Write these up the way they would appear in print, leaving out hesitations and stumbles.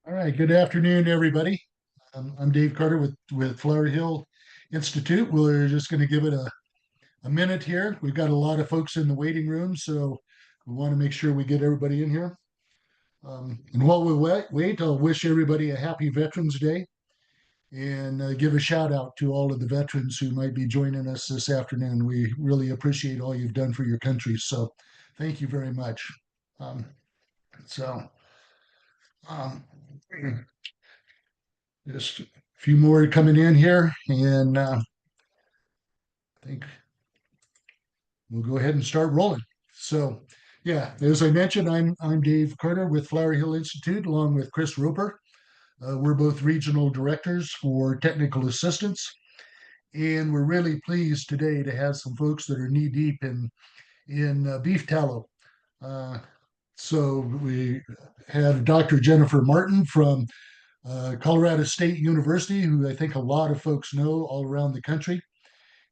All right, good afternoon, everybody. I'm Dave Carter with Flower Hill Institute. We're just going to give it a minute here. We've got a lot of folks in the waiting room, so we want to make sure we get everybody in here. And while we wait, I'll wish everybody a happy Veterans Day and give a shout out to all of the veterans who might be joining us this afternoon. We really appreciate all you've done for your country, so thank you very much. Um, so, um, just a few more coming in here, and I think we'll go ahead and start rolling. So, yeah, as I mentioned, I'm Dave Carter with Flower Hill Institute, along with Chris Roper. We're both regional directors for technical assistance, and we're really pleased today to have some folks that are knee deep in beef tallow. Uh, so we have Dr. Jennifer Martin from Colorado State University, who I think a lot of folks know all around the country.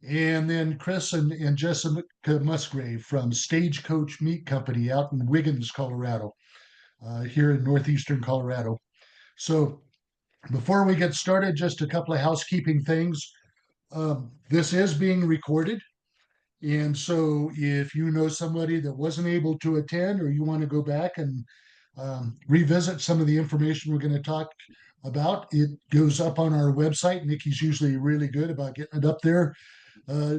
And then Chris and Jessica Musgrave from Stagecoach Meat Company out in Wiggins, Colorado, here in northeastern Colorado. So before we get started, just a couple of housekeeping things. This is being recorded. And so if you know somebody that wasn't able to attend or you want to go back and revisit some of the information we're going to talk about, it goes up on our website. Nikki's usually really good about getting it up there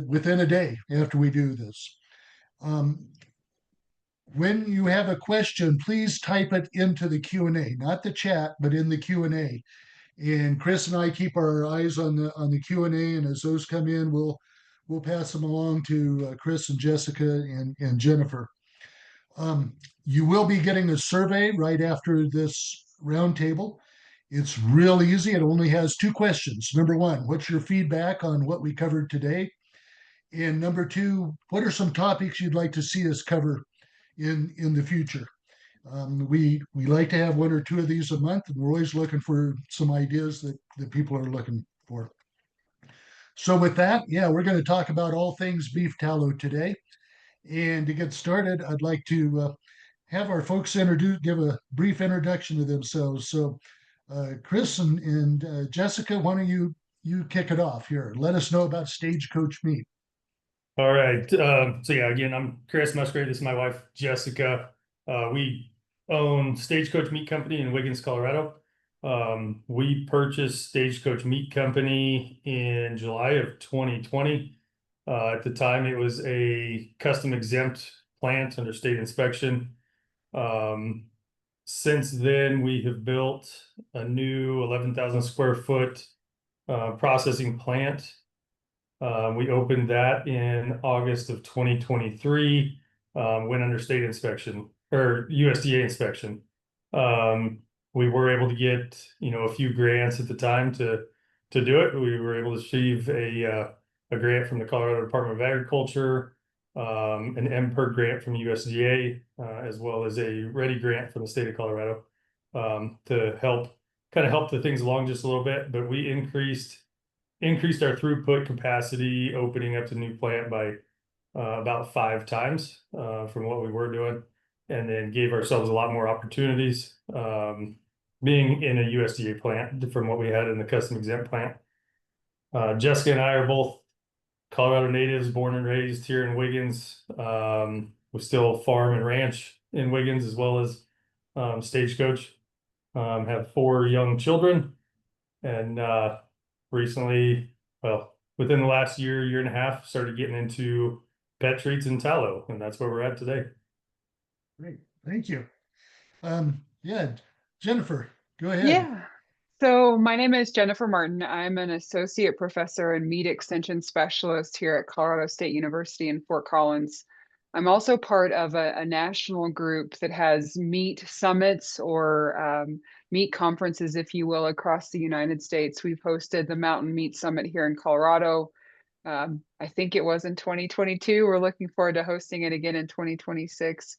within a day after we do this. Um, when you have a question, please type it into the Q&A, not the chat, but in the Q&A. And Chris and I keep our eyes on the Q&A, and as those come in, we'll pass them along to Chris and Jessica and Jennifer. Um, you will be getting a survey right after this roundtable. It's real easy. It only has two questions. Number one, what's your feedback on what we covered today? And number two, what are some topics you'd like to see us cover in the future? We like to have one or two of these a month, and we're always looking for some ideas that people are looking for. So with that, yeah, we're going to talk about all things beef tallow today. And to get started, I'd like to have our folks give a brief introduction to themselves. So, Chris and Jessica, why don't you kick it off here? Let us know about Stagecoach Meat. All right. So yeah, again, I'm Chris Musgrave. This is my wife, Jessica. We own Stagecoach Meat Company in Wiggins, Colorado. We purchased Stagecoach Meat Company in July of 2020. At the time, it was a custom exempt plant under state inspection. Um, since then, we have built a new 11,000 square foot processing plant. We opened that in August of 2023, went under state inspection or USDA inspection. We were able to get, a few grants at the time to do it. We were able to achieve a grant from the Colorado Department of Agriculture, an MPERG grant from USDA, as well as a READY grant from the state of Colorado, to help the things along just a little bit. But we increased our throughput capacity, opening up the new plant by about 5 times from what we were doing, and then gave ourselves a lot more opportunities, being in a USDA plant from what we had in the custom exempt plant. Jessica and I are both Colorado natives, born and raised here in Wiggins. We still farm and ranch in Wiggins as well as Stagecoach. Have 4 young children, and recently, well, within the last year and a half, started getting into pet treats and tallow, and that's where we're at today. Great, thank you. Yeah, Jennifer, go ahead. Yeah. So my name is Jennifer Martin. I'm an associate professor and meat extension specialist here at Colorado State University in Fort Collins. I'm also part of a national group that has meat summits or meat conferences, if you will, across the United States. We've hosted the Mountain Meat Summit here in Colorado. I think it was in 2022. We're looking forward to hosting it again in 2026.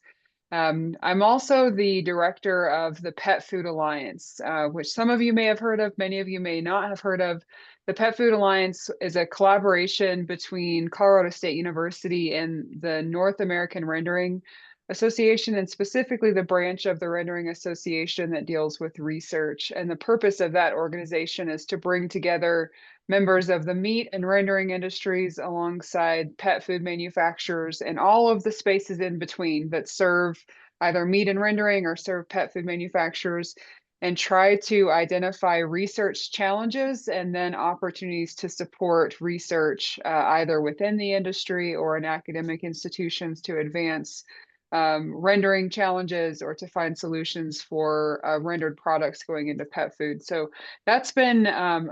I'm also the director of the Pet Food Alliance, which some of you may have heard of, many of you may not have heard of. The Pet Food Alliance is a collaboration between Colorado State University and the North American Rendering association, and specifically the branch of the Rendering Association that deals with research. And the purpose of that organization is to bring together members of the meat and rendering industries alongside pet food manufacturers and all of the spaces in between that serve either meat and rendering or serve pet food manufacturers, and try to identify research challenges and then opportunities to support research either within the industry or in academic institutions to advance rendering challenges or to find solutions for rendered products going into pet food. So that's been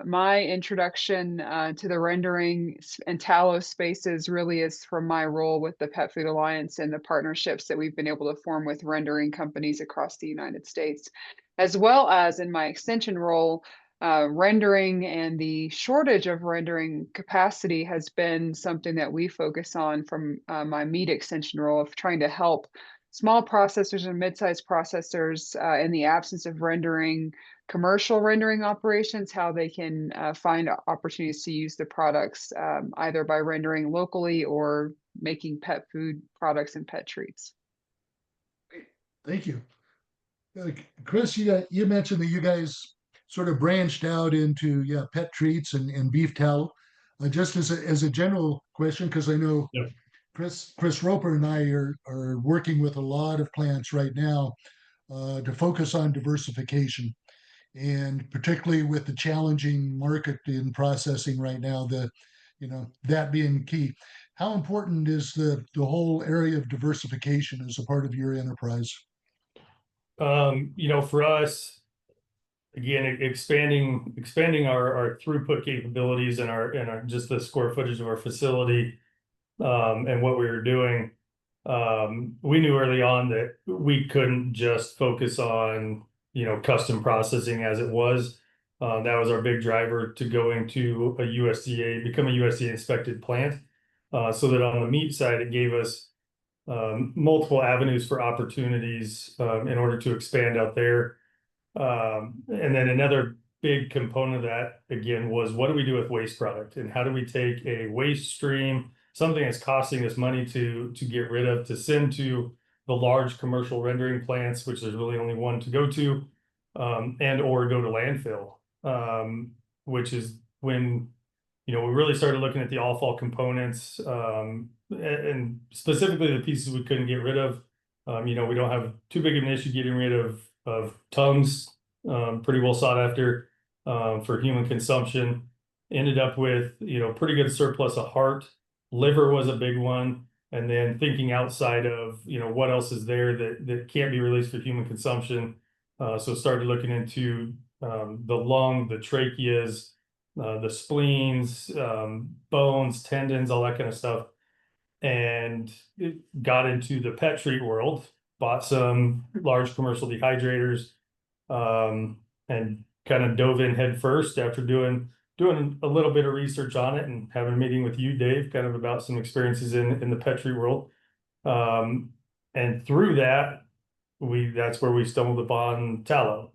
my introduction to the rendering and tallow spaces, really is from my role with the Pet Food Alliance and the partnerships that we've been able to form with rendering companies across the United States, as well as in my extension role. Rendering and the shortage of rendering capacity has been something that we focus on from my meat extension role of trying to help small processors and mid-sized processors in the absence of rendering, commercial rendering operations, how they can find opportunities to use the products either by rendering locally or making pet food products and pet treats. Thank you. Chris, you mentioned that you guys sort of branched out into pet treats and beef tallow. Just as a general question, because I know Yep. Chris Roper and I are working with a lot of plants right now to focus on diversification, and particularly with the challenging market in processing right now, that being key. How important is the whole area of diversification as a part of your enterprise? For us, again, expanding our throughput capabilities and our just the square footage of our facility, and what we were doing. We knew early on that we couldn't just focus on, custom processing as it was. That was our big driver to going to become a USDA inspected plant. So that on the meat side, it gave us multiple avenues for opportunities in order to expand out there. And then another big component of that, again, was what do we do with waste product, and how do we take a waste stream, something that's costing us money to get rid of, to send to the large commercial rendering plants, which there's really only one to go to, and or go to landfill, which is when we really started looking at the all-fall components, and specifically the pieces we couldn't get rid of. We don't have too big of an issue getting rid of tongues, pretty well sought after for human consumption. Ended up with pretty good surplus of heart. Liver was a big one, and then thinking outside of what else is there that can't be released for human consumption. So started looking into the lung, the tracheas, the spleens, bones, tendons, all that kind of stuff, and it got into the pet treat world. Bought some large commercial dehydrators, and kind of dove in head first after doing a little bit of research on it and having a meeting with you, Dave, kind of about some experiences in the pet treat world. And through that, that's where we stumbled upon tallow.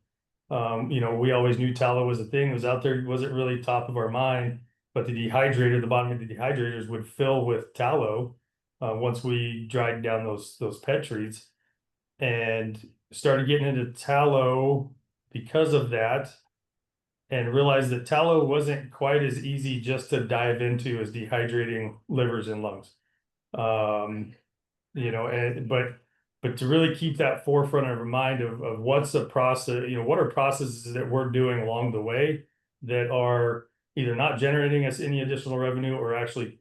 We always knew tallow was a thing. It was out there. It wasn't really top of our mind, but the bottom of the dehydrators would fill with tallow once we dried down those pet treats, and started getting into tallow because of that, and realized that tallow wasn't quite as easy just to dive into as dehydrating livers and lungs. But to really keep that forefront of our mind of what's the process, what are processes that we're doing along the way that are either not generating us any additional revenue or actually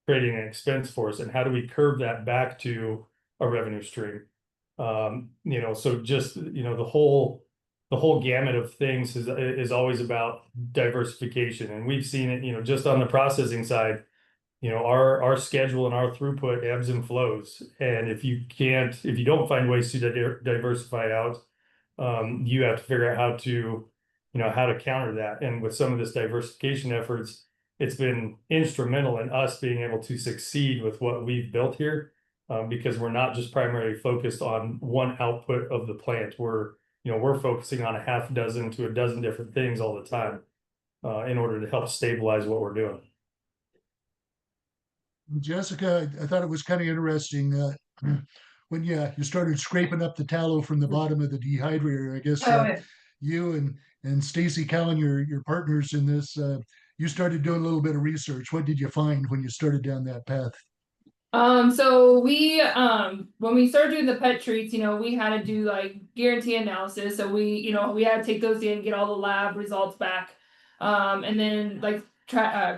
creating an expense for us, and how do we curb that back to a revenue stream? So just the whole gamut of things is always about diversification, and we've seen it, just on the processing side. Our schedule and our throughput ebbs and flows, and if you don't find ways to diversify out, you have to figure out how to counter that. And with some of this diversification efforts, it's been instrumental in us being able to succeed with what we've built here, because we're not just primarily focused on one output of the plant. We're focusing on a half dozen to a dozen different things all the time, in order to help stabilize what we're doing. Jessica, I thought it was kind of interesting. when you started scraping up the tallow from the bottom of the dehydrator. I guess Oh, yeah. you and Stacy Cowan, your partners in this, you started doing a little bit of research. What did you find when you started down that path? So we when we started doing the pet treats, we had to do like guarantee analysis. So we had to take those in, get all the lab results back. And then like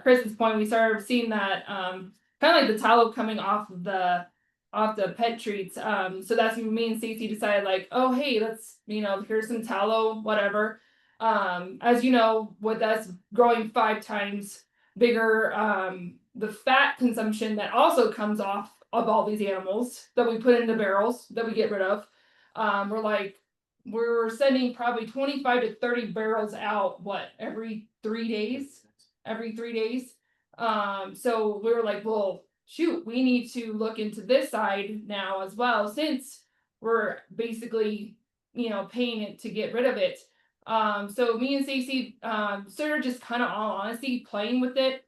Chris's point, we started seeing that kind of like the tallow coming off the pet treats. So that's when me and Stacey decided like, oh hey, let's here's some tallow, whatever. As you know, with us growing 5 times bigger, the fat consumption that also comes off of all these animals that we put into barrels that we get rid of. We're sending probably 25 to 30 barrels out, every 3 days? Every 3 days. So we were like, well, shoot, we need to look into this side now as well, since we're basically, paying it to get rid of it. So me and Stacey started just kind of all honesty playing with it.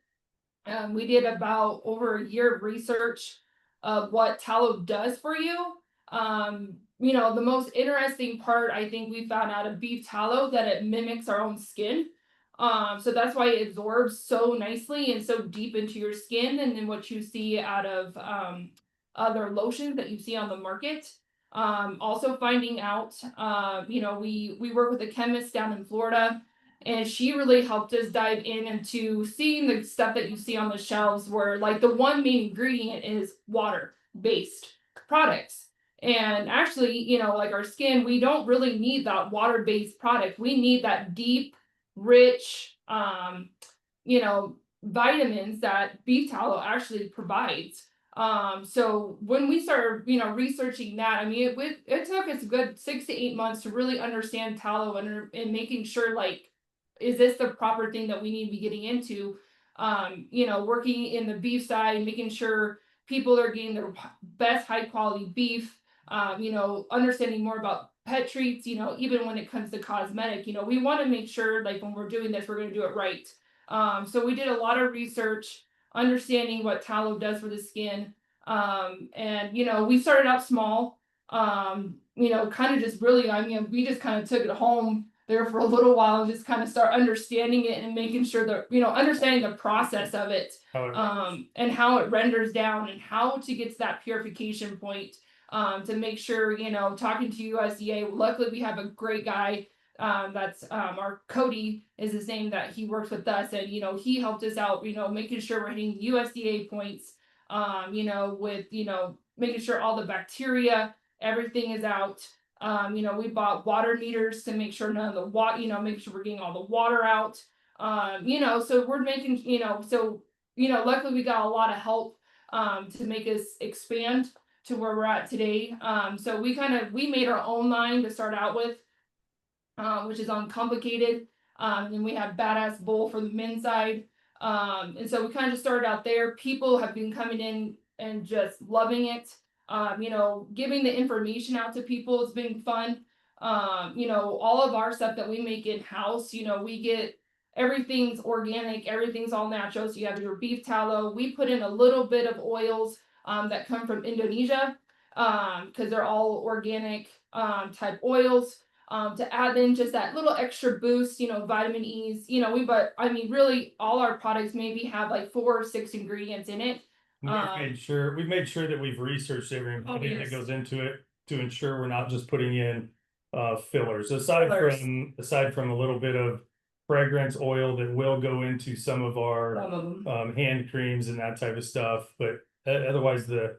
We did about over a year of research of what tallow does for you. The most interesting part I think we found out of beef tallow that it mimics our own skin. So that's why it absorbs so nicely and so deep into your skin, and then what you see out of other lotions that you see on the market. Also finding out, we work with a chemist down in Florida, and she really helped us dive into seeing the stuff that you see on the shelves, where like the one main ingredient is water based products. And actually, like our skin, we don't really need that water based product. We need that deep, rich, vitamins that beef tallow actually provides. So when we started, researching that, I mean, it took us a good 6 to 8 months to really understand tallow, and making sure, like, is this the proper thing that we need to be getting into? Working in the beef side, making sure people are getting their best high quality beef, understanding more about pet treats, even when it comes to cosmetic, we want to make sure, like, when we're doing this, we're going to do it right. So we did a lot of research, understanding what tallow does for the skin. And we started out small, kind of just really, we just kind of took it home there for a little while and just kind of start understanding it and making sure that, understanding the process of it, and how it renders down and how to get to that purification point, to make sure, talking to USDA. Luckily, we have a great guy, that's our Cody is his name, that he works with us, and he helped us out, making sure we're hitting USDA points, with making sure all the bacteria, everything is out. We bought water meters to make sure none of the water, make sure we're getting all the water out. So we're making, luckily we got a lot of help to make us expand to where we're at today. So we made our own line to start out with, which is uncomplicated. And we have Badass Bull for the men's side. And so we kind of just started out there. People have been coming in and just loving it. Giving the information out to people, it's been fun. All of our stuff that we make in house, we get everything's organic, everything's all natural. So you have your beef tallow. We put in a little bit of oils that come from Indonesia, because they're all organic type oils. To add in just that little extra boost, vitamin E's, really all our products maybe have like 4 or 6 ingredients in it. We've made sure that we've researched every ingredient that goes into it to ensure we're not just putting in fillers. Aside from a little bit of fragrance oil that will go into some of our hand creams and that type of stuff, but otherwise the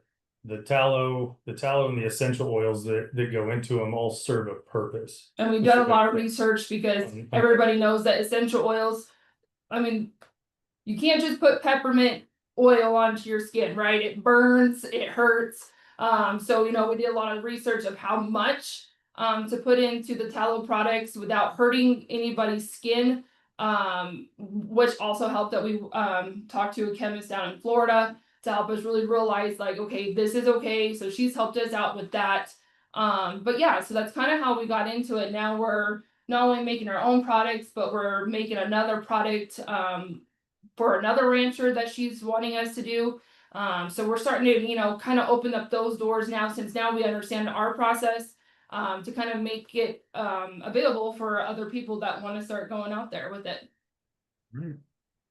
tallow and the essential oils that go into them all serve a purpose. And we've done a lot of research, because everybody knows that essential oils, you can't just put peppermint oil onto your skin, right? It burns, it hurts. So we did a lot of research of how much to put into the tallow products without hurting anybody's skin, which also helped that we talked to a chemist down in Florida to help us really realize, like, okay, this is okay. So she's helped us out with that. But yeah, so that's kind of how we got into it. Now we're not only making our own products, but we're making another product for another rancher that she's wanting us to do. So we're starting to, you know, kind of open up those doors now, since now we understand our process, to kind of make it available for other people that want to start going out there with it. Great.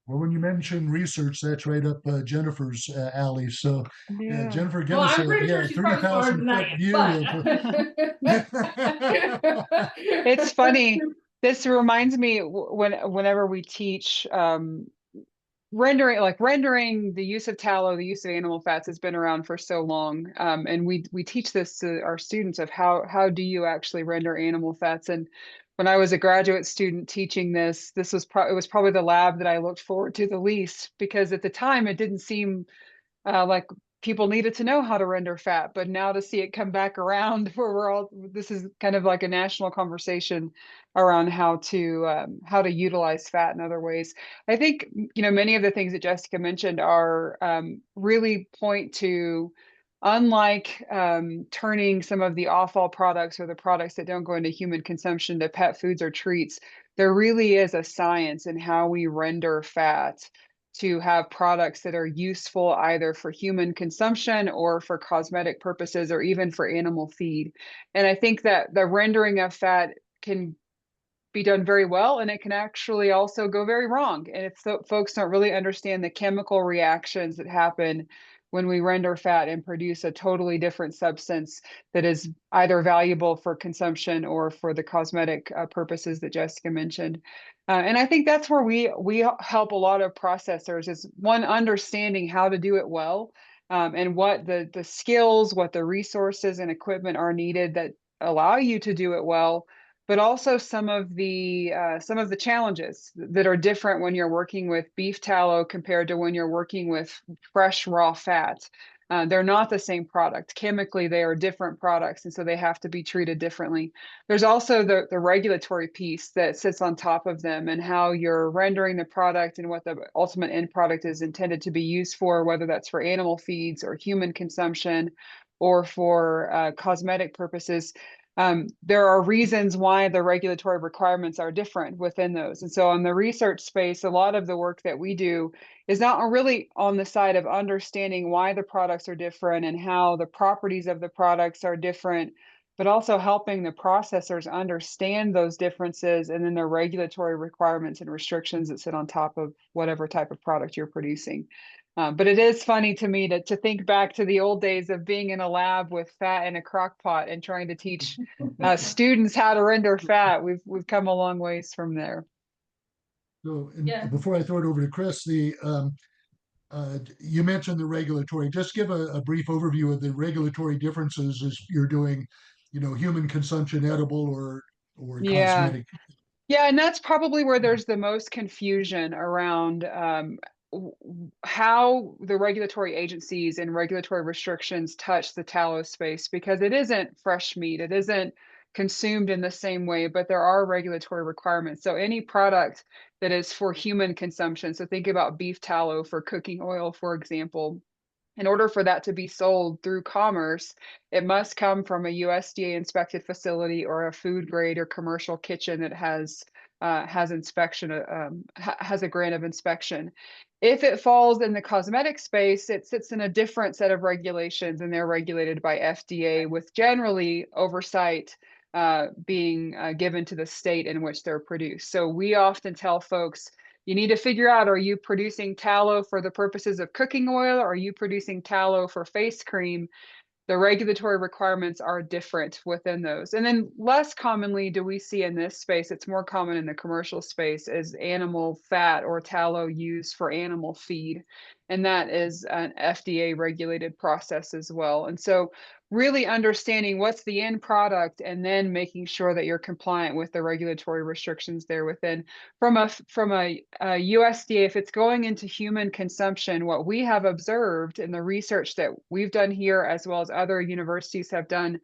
Well, when you mention research, that's right up Jennifer's alley. So, yeah, Yeah. Jennifer, give Well, us I'm pretty sure she's probably smarter 30,000 than foot I view am, but It's funny. This reminds me whenever we teach rendering the use of tallow, the use of animal fats has been around for so long. And we teach this to our students of how do you actually render animal fats. And when I was a graduate student teaching this, it was probably the lab that I looked forward to the least, because at the time it didn't seem like people needed to know how to render fat, but now to see it come back around where this is kind of like a national conversation around how to utilize fat in other ways. I think, many of the things that Jessica mentioned are really point to, unlike turning some of the offal products or the products that don't go into human consumption to pet foods or treats, there really is a science in how we render fat to have products that are useful either for human consumption or for cosmetic purposes or even for animal feed. And I think that the rendering of fat can be done very well, and it can actually also go very wrong. And if folks don't really understand the chemical reactions that happen when we render fat and produce a totally different substance that is either valuable for consumption or for the cosmetic purposes that Jessica mentioned. And I think that's where we help a lot of processors, is one, understanding how to do it well, and what the skills, what the resources and equipment are needed that allow you to do it well, but also some of the challenges that are different when you're working with beef tallow compared to when you're working with fresh raw fat. They're not the same product. Chemically, they are different products, and so they have to be treated differently. There's also the regulatory piece that sits on top of them, and how you're rendering the product and what the ultimate end product is intended to be used for, whether that's for animal feeds or human consumption or for cosmetic purposes. There are reasons why the regulatory requirements are different within those. And so in the research space, a lot of the work that we do is not really on the side of understanding why the products are different and how the properties of the products are different, but also helping the processors understand those differences and then the regulatory requirements and restrictions that sit on top of whatever type of product you're producing. But it is funny to me to think back to the old days of being in a lab with fat in a crock pot and trying to teach students how to render fat. We've come a long ways from there. So, and Yeah. before I throw it over to Chris, you mentioned the regulatory. Just give a brief overview of the regulatory differences as you're doing, human consumption, edible or Yeah. cosmetic. Yeah, and that's probably where there's the most confusion around how the regulatory agencies and regulatory restrictions touch the tallow space, because it isn't fresh meat. It isn't consumed in the same way, but there are regulatory requirements. So any product that is for human consumption, so think about beef tallow for cooking oil, for example, in order for that to be sold through commerce, it must come from a USDA inspected facility or a food grade or commercial kitchen that has inspection, has a grant of inspection. If it falls in the cosmetic space, it sits in a different set of regulations, and they're regulated by FDA, with generally oversight being given to the state in which they're produced. So we often tell folks, you need to figure out, are you producing tallow for the purposes of cooking oil? Or are you producing tallow for face cream? The regulatory requirements are different within those. And then less commonly do we see in this space, it's more common in the commercial space, as animal fat or tallow used for animal feed. And that is an FDA regulated process as well. And so really understanding what's the end product and then making sure that you're compliant with the regulatory restrictions there within. From a USDA, if it's going into human consumption, what we have observed in the research that we've done here, as well as other universities have done,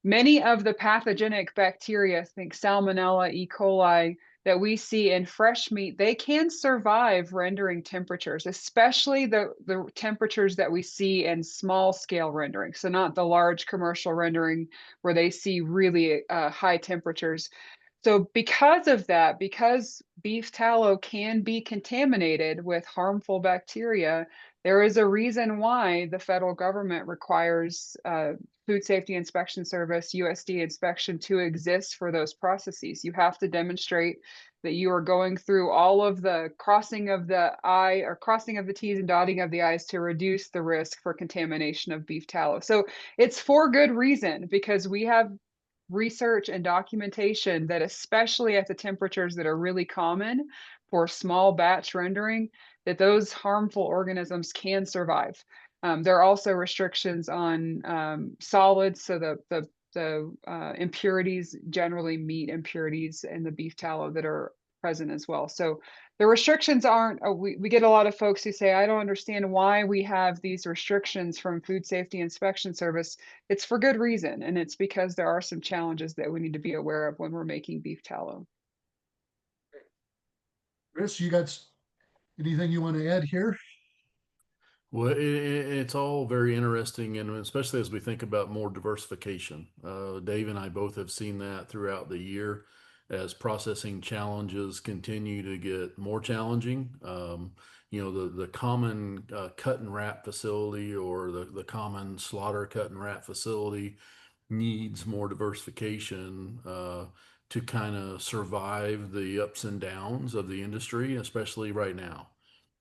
many of the pathogenic bacteria, think Salmonella, E. coli, that we see in fresh meat, they can survive rendering temperatures, especially the temperatures that we see in small scale rendering. So not the large commercial rendering where they see really high temperatures. So because of that, because beef tallow can be contaminated with harmful bacteria, There is a reason why the federal government requires Food Safety Inspection Service, USDA inspection to exist for those processes. You have to demonstrate that you are going through all of the crossing of the I or crossing of the T's and dotting of the I's to reduce the risk for contamination of beef tallow. So it's for good reason, because we have research and documentation that especially at the temperatures that are really common for small batch rendering, that those harmful organisms can survive. There are also restrictions on solids, so the impurities, generally meat impurities in the beef tallow, that are present as well. So the restrictions aren't, we get a lot of folks who say, I don't understand why we have these restrictions from Food Safety Inspection Service. It's for good reason, and it's because there are some challenges that we need to be aware of when we're making beef tallow. Chris, you got anything you want to add here? Well, it's all very interesting, and especially as we think about more diversification. Dave and I both have seen that throughout the year as processing challenges continue to get more challenging. The common cut and wrap facility, or the common slaughter cut and wrap facility, needs more diversification to kind of survive the ups and downs of the industry, especially right now.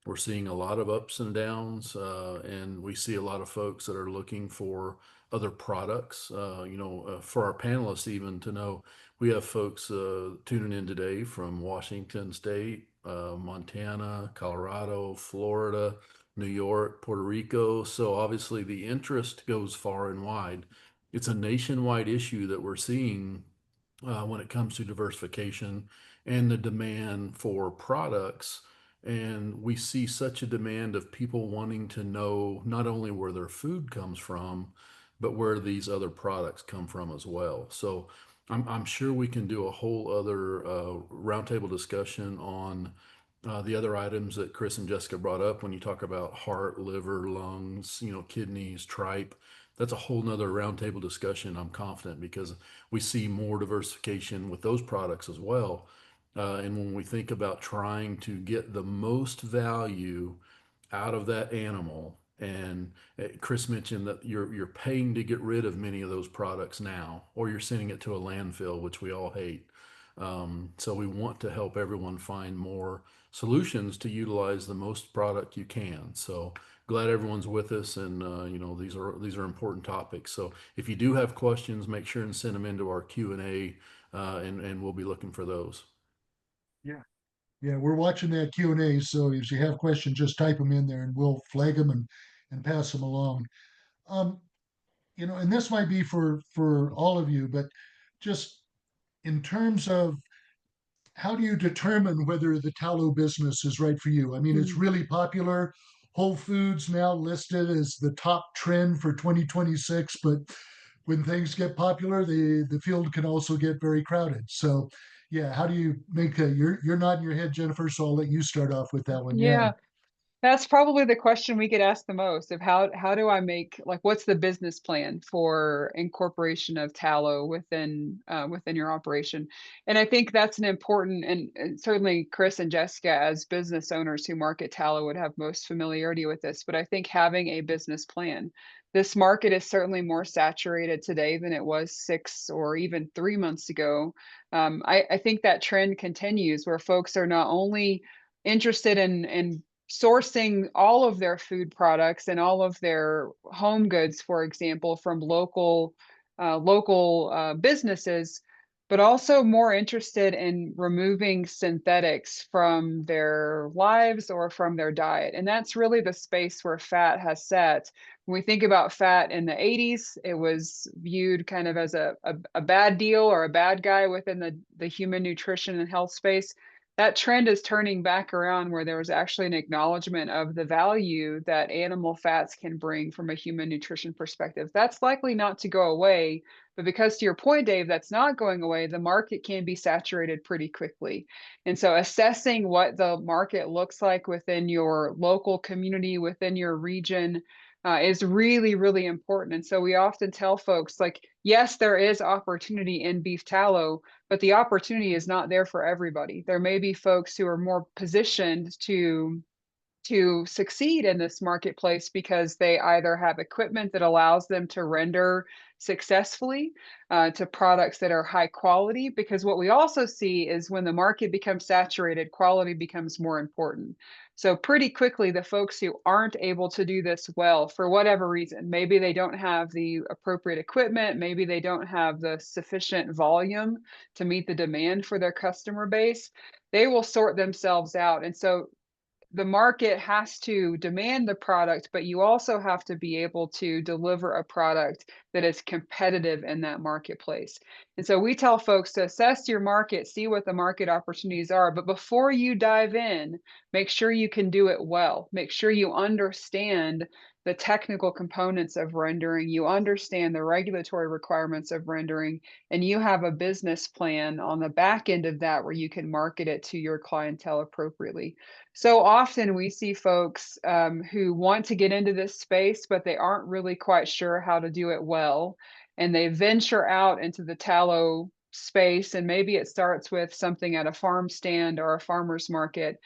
We're seeing a lot of ups and downs, and we see a lot of folks that are looking for other products. For our panelists, even to know, we have folks tuning in today from Washington State, Montana, Colorado, Florida, New York, Puerto Rico. So obviously the interest goes far and wide. It's a nationwide issue that we're seeing when it comes to diversification and the demand for products. And we see such a demand of people wanting to know not only where their food comes from, but where these other products come from as well. So I'm sure we can do a whole other roundtable discussion on the other items that Chris and Jessica brought up when you talk about heart, liver, lungs, kidneys, tripe. That's a whole nother roundtable discussion, I'm confident, because we see more diversification with those products as well. And when we think about trying to get the most value out of that animal, and Chris mentioned that you're paying to get rid of many of those products now, or you're sending it to a landfill, which we all hate. So we want to help everyone find more solutions to utilize the most product you can. So glad everyone's with us, and these are important topics. So if you do have questions, make sure and send them into our Q&A, and we'll be looking for those. Yeah, we're watching that Q&A, so if you have questions, just type them in there and we'll flag them and pass them along. And this might be for all of you, but just in terms of how do you determine whether the tallow business is right for you? I mean, it's really popular. Whole Foods now listed as the top trend for 2026, but when things get popular, the field can also get very crowded. So, yeah, how do you make a? You're nodding your head, Jennifer. So I'll let you start off with that one. Yeah. That's probably the question we get asked the most, of how do I make, like, what's the business plan for incorporation of tallow within your operation? And I think that's an important, and certainly Chris and Jessica as business owners who market tallow would have most familiarity with this, but I think having a business plan. This market is certainly more saturated today than it was 6 or even 3 months ago. I think that trend continues, where folks are not only interested in sourcing all of their food products and all of their home goods, for example, from local businesses, but also more interested in removing synthetics from their lives or from their diet. And that's really the space where fat has set. When we think about fat in the 80s, it was viewed kind of as a bad deal or a bad guy within the human nutrition and health space. That trend is turning back around, where there was actually an acknowledgement of the value that animal fats can bring from a human nutrition perspective. That's likely not to go away, but because, to your point, Dave, that's not going away, the market can be saturated pretty quickly. And so assessing what the market looks like within your local community, within your region, is really, really important. And so we often tell folks, like, yes, there is opportunity in beef tallow, but the opportunity is not there for everybody. There may be folks who are more positioned to to succeed in this marketplace because they either have equipment that allows them to render successfully to products that are high quality. Because what we also see is when the market becomes saturated, quality becomes more important. So pretty quickly, the folks who aren't able to do this well, for whatever reason, maybe they don't have the appropriate equipment, maybe they don't have the sufficient volume to meet the demand for their customer base, they will sort themselves out. And so the market has to demand the product, but you also have to be able to deliver a product that is competitive in that marketplace. And so we tell folks to assess your market, see what the market opportunities are, but before you dive in, make sure you can do it well. Make sure you understand the technical components of rendering, you understand the regulatory requirements of rendering, and you have a business plan on the back end of that where you can market it to your clientele appropriately. So often we see folks who want to get into this space, but they aren't really quite sure how to do it well. And they venture out into the tallow space, and maybe it starts with something at a farm stand or a farmer's market,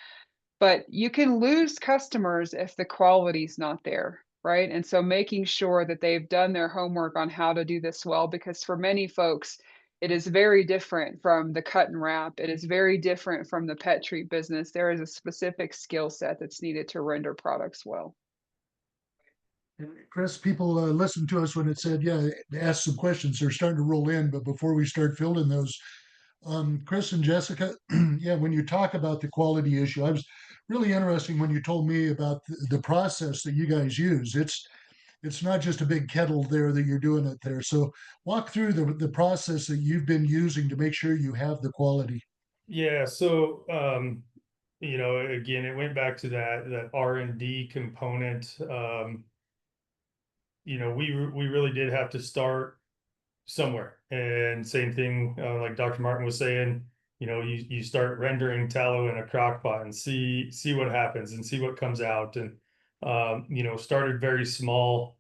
but you can lose customers if the quality's not there, right? And so making sure that they've done their homework on how to do this well, because for many folks, it is very different from the cut and wrap. It is very different from the pet treat business. There is a specific skill set that's needed to render products well. Chris, people listened to us when it said, yeah, ask some questions. They're starting to roll in, but before we start fielding those, Chris and Jessica, yeah, when you talk about the quality issue, I was really interesting when you told me about the process that you guys use. It's not just a big kettle there that you're doing it there. So walk through the process that you've been using to make sure you have the quality. Yeah, so you know, again, it went back to that R&D component. You know, we really did have to start somewhere, and same thing, like Dr. Martin was saying, you know, you start rendering tallow in a crock pot and see what happens and see what comes out. And you know, started very small,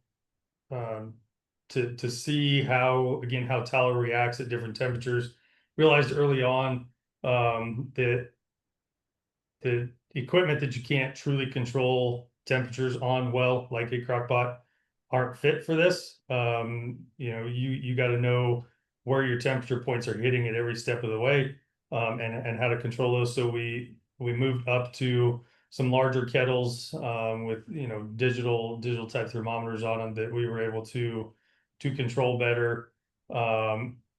to see how tallow reacts at different temperatures. Realized early on that the equipment that you can't truly control temperatures on well, like a crock pot, aren't fit for this. You know, you got to know where your temperature points are hitting at every step of the way, and how to control those. So we moved up to some larger kettles, with, you know, digital type thermometers on them that we were able to control better,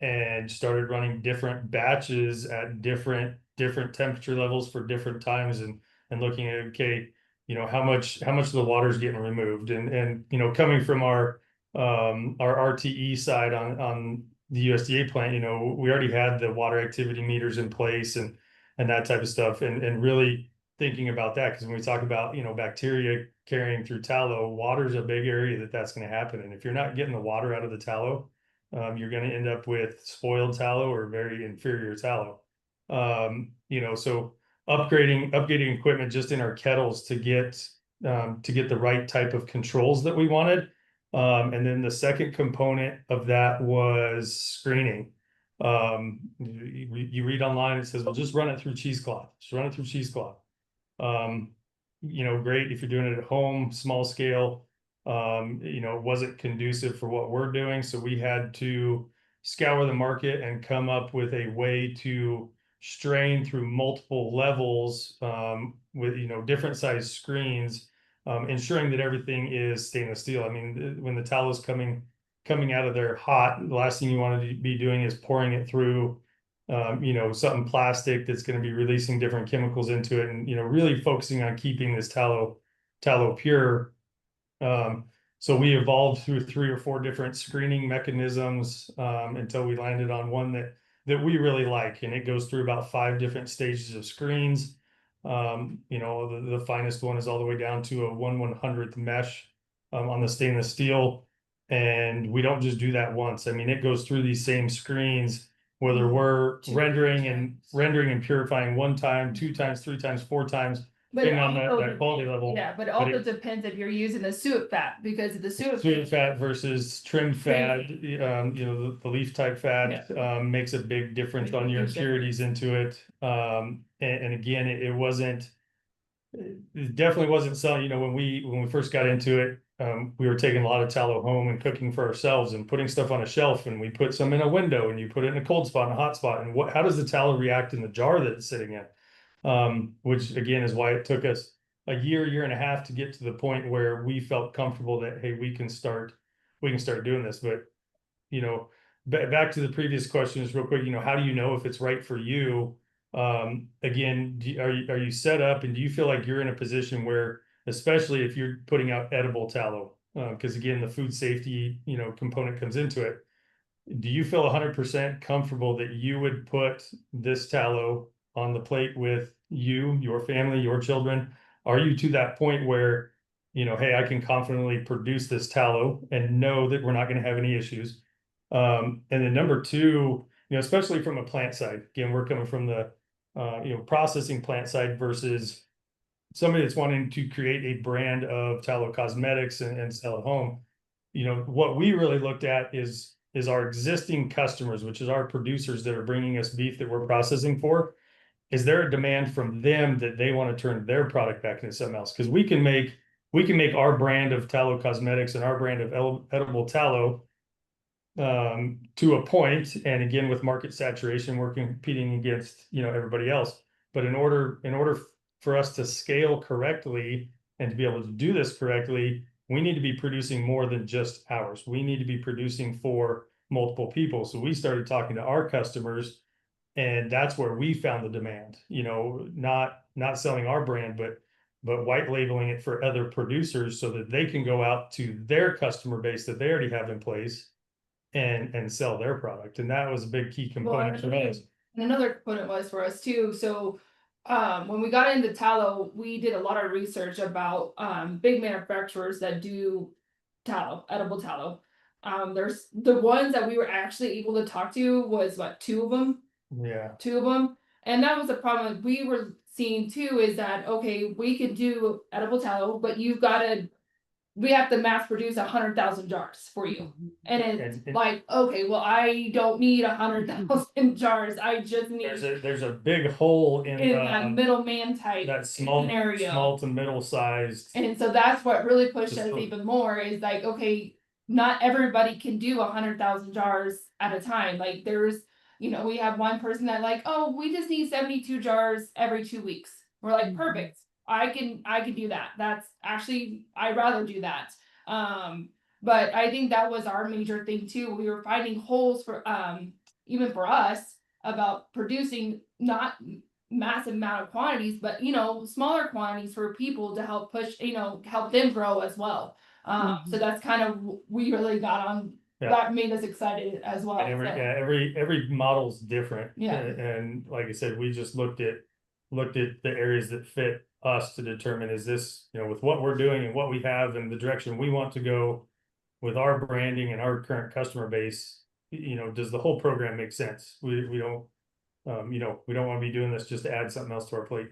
and started running different batches at different temperature levels for different times, and looking at, okay, you know, how much of the water is getting removed. And you know, coming from our RTE side on the USDA plant, you know, we already had the water activity meters in place and that type of stuff, and really thinking about that, because when we talk about, you know, bacteria carrying through tallow, water is a big area that's going to happen. And if you're not getting the water out of the tallow, you're going to end up with spoiled tallow or very inferior tallow. You know, so upgrading equipment just in our kettles to get the right type of controls that we wanted. And then the second component of that was screening. You read online, it says, well, just run it through cheesecloth. Just run it through cheesecloth. You know, great if you're doing it at home, small scale. You know, it wasn't conducive for what we're doing. So we had to scour the market and come up with a way to strain through multiple levels, with, you know, different size screens, ensuring that everything is stainless steel. I mean, when the tallow is coming out of there hot, the last thing you want to be doing is pouring it through, you know, something plastic that's going to be releasing different chemicals into it, and, you know, really focusing on keeping this tallow pure. So we evolved through 3 or 4 different screening mechanisms, until we landed on one that we really like, and it goes through about 5 different stages of screens. You know, the finest one is all the way down to a 1/100th mesh, on the stainless steel, and we don't just do that once. I mean, it goes through these same screens, whether we're rendering and purifying 1 time, 2 times, 3 times, 4 times, depending on that quality level. Yeah, but it also depends if you're using the suet fat, because the suet fat versus trimmed fat, you know, the leaf type fat, makes a big difference on your impurities into it. And again, it wasn't it definitely wasn't selling, you know, when we first got into it, we were taking a lot of tallow home and cooking for ourselves and putting stuff on a shelf, and we put some in a window and you put it in a cold spot and a hot spot. And how does the tallow react in the jar that it's sitting in? Which again is why it took us a year and a half to get to the point where we felt comfortable that, hey, we can start doing this. But, you know, back to the previous questions real quick, you know, how do you know if it's right for you? Again, are you set up, and do you feel like you're in a position where, especially if you're putting out edible tallow, because again, the food safety, you know, component comes into it. Do you feel 100% comfortable that you would put this tallow on the plate with you, your family, your children? Are you to that point where, you know, hey, I can confidently produce this tallow and know that we're not going to have any issues? And then number two, you know, especially from a plant side, again, we're coming from the, you know, processing plant side versus somebody that's wanting to create a brand of tallow cosmetics and sell at home. You know, what we really looked at is our existing customers, which is our producers that are bringing us beef that we're processing for. Is there a demand from them that they want to turn their product back into something else? Because we can make our brand of tallow cosmetics and our brand of edible tallow to a point, and again, with market saturation, we're competing against, you know, everybody else. But in order for us to scale correctly and to be able to do this correctly, we need to be producing more than just ours. We need to be producing for multiple people. So we started talking to our customers, and that's where we found the demand. You know, not selling our brand, but white labeling it for other producers so that they can go out to their customer base that they already have in place and sell their product. And that was a big key component for us. And another component was for us too. So when we got into tallow, we did a lot of research about big manufacturers that do tallow, edible tallow. There's the ones that we were actually able to talk to was what, two of them? Yeah. Two of them. And that was the problem we were seeing too, is that, okay, we could do edible tallow, but we have to mass produce 100,000 jars for you. And it's like, okay, well, I don't need 100,000 jars. I just need. There's a big hole in that middleman type that small to middle sized. And so that's what really pushed us even more, is like, okay, not everybody can do 100,000 jars at a time. Like there's, you know, we have one person that like, oh, we just need 72 jars every 2 weeks. We're like, perfect. I can do that. That's actually, I'd rather do that. But I think that was our major thing too. We were finding holes for, even for us, about producing not massive amount of quantities, but, you know, smaller quantities for people to help push, you know, help them grow as well. So that's kind of, we really got on. Yeah. That made us excited as well. And every model's different. Yeah. And like I said, we just looked at the areas that fit us to determine, is this, you know, with what we're doing and what we have and the direction we want to go with our branding and our current customer base, you know, does the whole program make sense? We don't, you know, we don't want to be doing this just to add something else to our plate.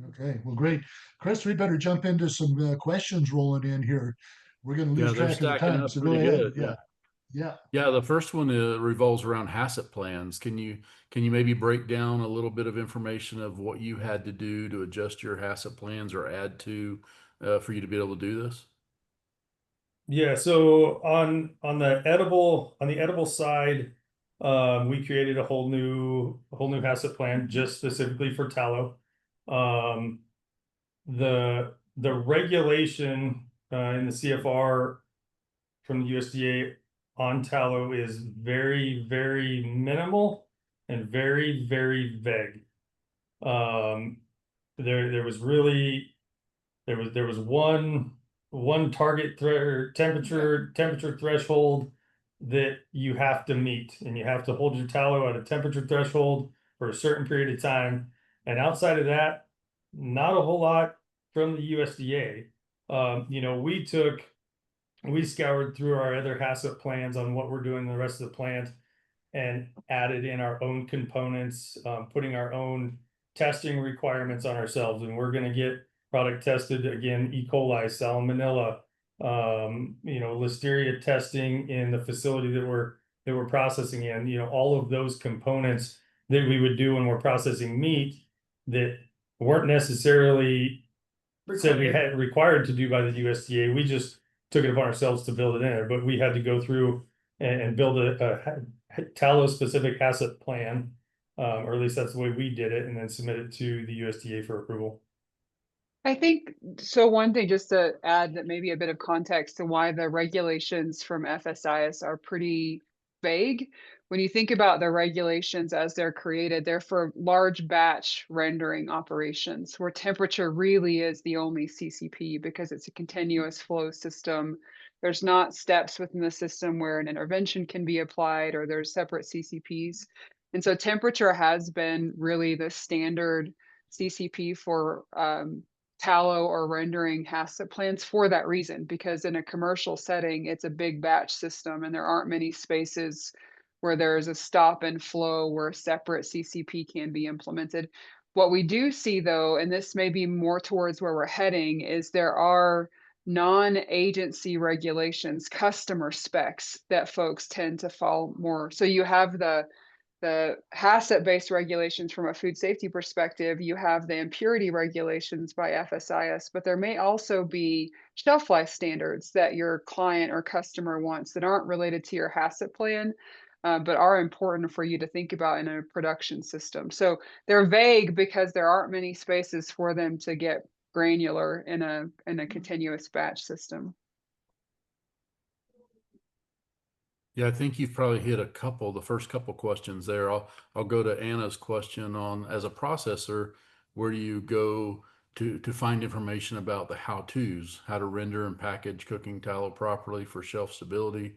Okay, well, great. Chris, we better jump into some questions rolling in here. We're going to lose track of the time, so go ahead. Yeah. The first one revolves around HACCP plans. Can you maybe break down a little bit of information of what you had to do to adjust your HACCP plans or add to for you to be able to do this? Yeah, so on the edible side, we created a whole new HACCP plan just specifically for tallow. The regulation in the CFR from the USDA on tallow is very, very minimal and very, very vague. There was one target temperature threshold that you have to meet, and you have to hold your tallow at a temperature threshold for a certain period of time. And outside of that, not a whole lot from the USDA. You know, we scoured through our other HACCP plans on what we're doing in the rest of the plant and added in our own components, putting our own testing requirements on ourselves. And we're going to get product tested again, E. coli, salmonella, you know, listeria testing in the facility that we're processing in. You know, all of those components that we would do when we're processing meat, that weren't necessarily said we Required. had required to do by the USDA. We just took it upon ourselves to build it in there, but we had to go through and build a tallow specific asset plan, or at least that's the way we did it, and then submit it to the USDA for approval. I think so. One thing just to add that maybe a bit of context to why the regulations from FSIS are pretty vague. When you think about the regulations as they're created, they're for large batch rendering operations where temperature really is the only CCP because it's a continuous flow system. There's not steps within the system where an intervention can be applied or there's separate CCPs. And so temperature has been really the standard CCP for tallow or rendering HACCP plans for that reason, because in a commercial setting, it's a big batch system and there aren't many spaces where there's a stop and flow where a separate CCP can be implemented. What we do see though, and this may be more towards where we're heading, is there are non-agency regulations, customer specs that folks tend to fall more. So you have the HACCP-based regulations from a food safety perspective, you have the impurity regulations by FSIS, but there may also be shelf life standards that your client or customer wants that aren't related to your HACCP plan, but are important for you to think about in a production system. So they're vague because there aren't many spaces for them to get granular in a continuous batch system. Yeah, I think you've probably hit the first couple questions there. I'll go to Anna's question on, as a processor, where do you go to find information about the how-tos, how to render and package cooking tallow properly for shelf stability,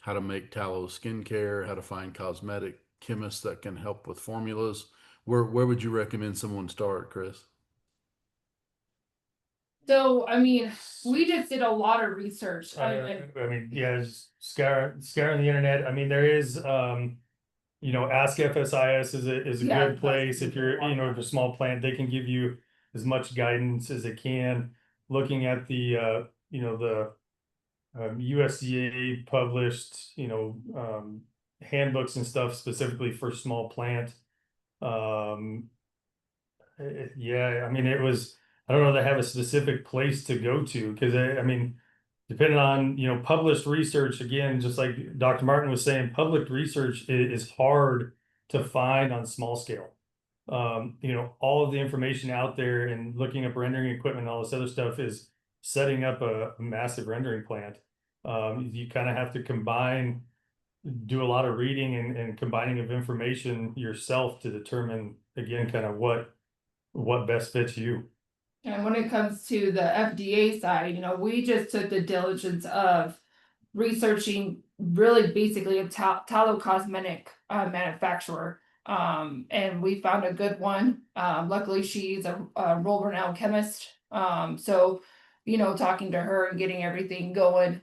how to make tallow skincare, how to find cosmetic chemists that can help with formulas. Where would you recommend someone start, Chris? So, I mean, we just did a lot of research. I mean, yeah, just scouring the internet. I mean, there is, you know, Ask FSIS is a Yeah, good place. If you're, you know, if a small plant, they can give you as much guidance as it can. Looking at the, you know, the USDA published, you know, handbooks and stuff specifically for small plant. Yeah, I mean, I don't know that I have a specific place to go to because I mean, depending on, you know, published research, again, just like Dr. Martin was saying, public research is hard to find on small scale. You know, all of the information out there and looking up rendering equipment and all this other stuff is setting up a massive rendering plant. You kind of have to do a lot of reading and combining of information yourself to determine, again, kind of what best fits you. And when it comes to the FDA side, you know, we just took the diligence of researching really basically a tallow cosmetic manufacturer. And we found a good one. Luckily, she's a world-renowned chemist. So, you know, talking to her and getting everything going.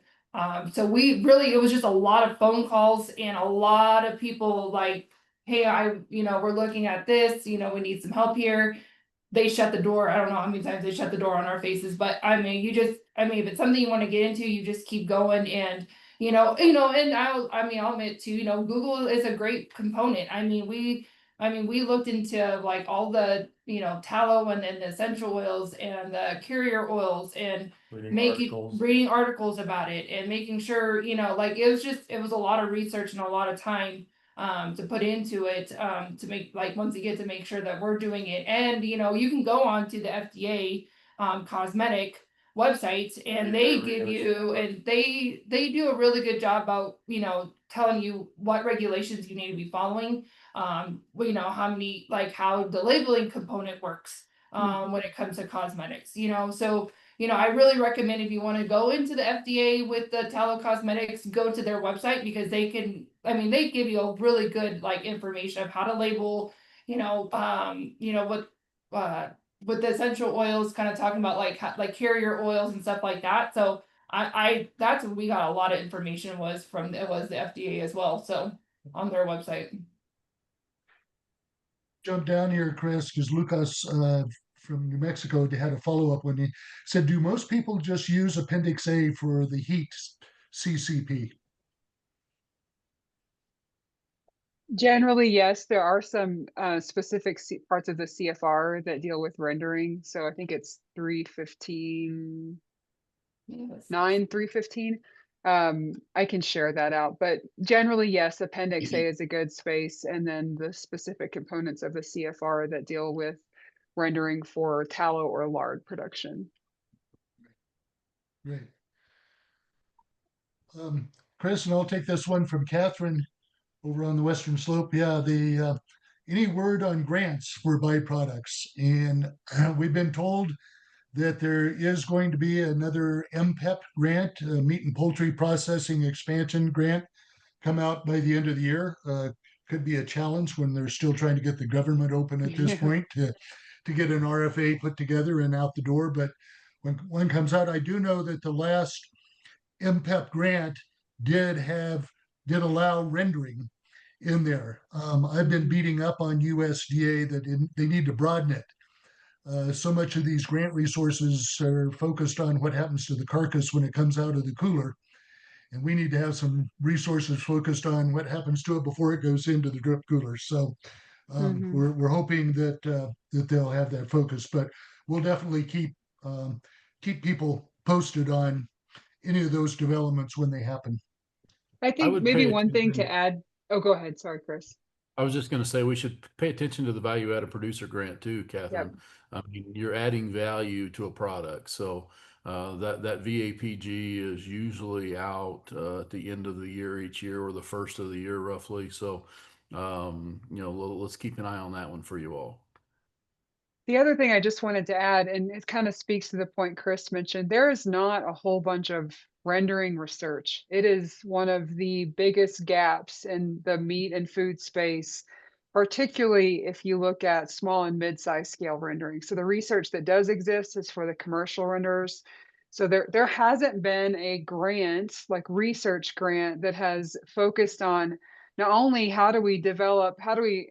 So it was just a lot of phone calls and a lot of people like, hey, we're looking at this, you know, we need some help here. They shut the door. I don't know how many times they shut the door on our faces, but I mean, if it's something you want to get into, you just keep going and, and I'll admit too, you know, Google is a great component. We looked into like all the, you know, tallow and then the essential oils and the carrier oils and reading articles about it and making sure, you know, like it was a lot of research and a lot of time to put into it to make, like, once again, to make sure that we're doing it. And you know, you can go on to the FDA cosmetic websites and they give you, and they do a really good job about, you know, telling you what regulations you need to be following, you know, how the labeling component works when it comes to cosmetics, you know. So you know, I really recommend if you want to go into the FDA with the tallow cosmetics, go to their website because they give you a really good like information of how to label, with the essential oils, kind of talking about like carrier oils and stuff like that. So that's where we got a lot of information was the FDA as well. So on their website. Jump down here, Chris, because Lucas from New Mexico had a follow-up when he said, do most people just use Appendix A for the heat CCP? Generally, yes, there are some specific parts of the CFR that deal with rendering. So I think it's 315, Yes. 315. I can share that out, but generally, yes, Appendix A is a good space, and then the specific components of the CFR that deal with rendering for tallow or lard production. Great. Chris, and I'll take this one from Catherine over on the Western Slope. Yeah, the any word on grants for byproducts? And we've been told that there is going to be another MPEP grant, Meat and Poultry Processing Expansion Grant, come out by the end of the year. Could be a challenge when they're still trying to get the government open at this Yeah. point to get an RFA put together and out the door. But when one comes out, I do know that the last MPEP grant did allow rendering in there. I've been beating up on USDA that they need to broaden it. So much of these grant resources are focused on what happens to the carcass when it comes out of the cooler. And we need to have some resources focused on what happens to it before it goes into the drip cooler. So we're hoping that that they'll have that focus, but we'll definitely keep people posted on any of those developments when they happen. I I think would maybe pay one thing to attention. add. Oh, go ahead. Sorry, Chris. I was just going to say we should pay attention to the value added producer grant too, Yep. Catherine. I mean, you're adding value to a product, so that VAPG is usually out at the end of the year each year or the first of the year roughly. So, let's keep an eye on that one for you all. The other thing I just wanted to add, and it kind of speaks to the point Chris mentioned, there is not a whole bunch of rendering research. It is one of the biggest gaps in the meat and food space, particularly if you look at small and mid-sized scale rendering. So the research that does exist is for the commercial renderers. So there hasn't been a grant, like research grant, that has focused on not only how do we